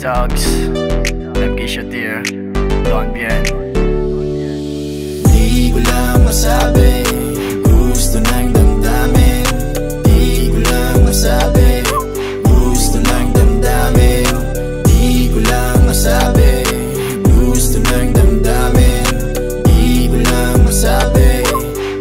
Dogs, MK Shatir, Don Bien. Di ko lang masabi, gusto nang damdamin. Di ko lang masabi, gusto nang damdamin. Di ko lang masabi, gusto nang damdamin. Di ko lang masabi,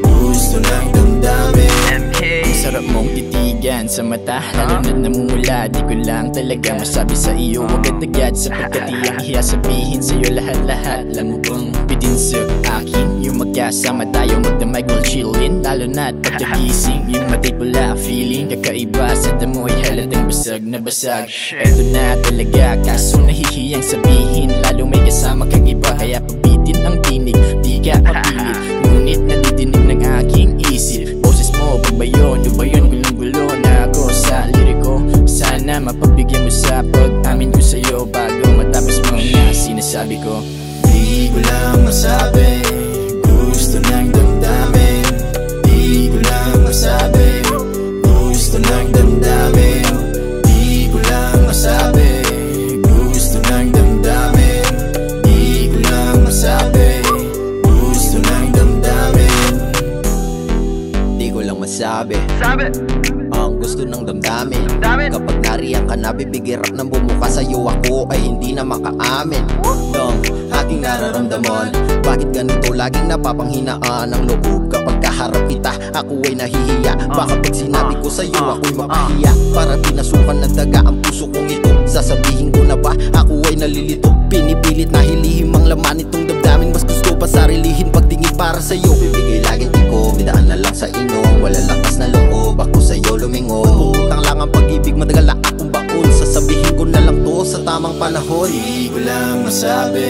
gusto nang damdamin. MK, sarap mong titigan sa mata, lalo na namumula. Di ko lang talaga masabi sa iyo agad-agad, sapagkat iyang hiya sabihin sa'yo lahat-lahat. Alam mo bang bitin sa akin yung magkasama tayo magdamay while chillin', lalo na't pagkagising yung matipula feeling kakaiba sa damoy, halatang basag na basag. Eto na talaga, kaso nahihiyang sabihin, lalo may kasama kang iba, kaya pabitin ang tinig, di ka mapilit. Ngunit nadidinig ng aking isip, boses mo, ba yun? Ba yun? Gulong-gulo na ako sa liriko. Sana mapabigyan mo sa pag-amin ko sa'yo bago matapos mga sinasabi ko. Di ko lang masabi, gusto nang damdamin. Di ko lang masabi, gusto nang damdamin. Di ko lang masabi, gusto nang damdamin. Di ko lang masabi, gusto nang damdamin. Di ko lang masabi sabi, ang gusto ng damdamin. damdamin. Kapag nariyan ka na, bibigirap ng bumuka sa'yo, ako ay hindi na makaamin ng aking nararamdaman. Bakit ganito laging napapanghinaan ang loob? Kapag kaharap kita, ako ay nahihiya. Baka pag sinabi ko sa'yo, ako'y mapahiya. Para pinasukan ng daga ang puso kong ito, sasabihin ko na ba ako ay nalilito? Pinipilit na hilihim ang laman itong damdamin. Mas gusto pa sarilihin pagtingin para sa'yo. Bibigay laging di ko, bidaan na lang sa inom. Wala lakas na loob, ako sa'yo lumingon. Utang lang ang pag-ibig, madagal na akong baon. Sasabihin ko na lang to sa tamang panahon. Di ko lang masabi,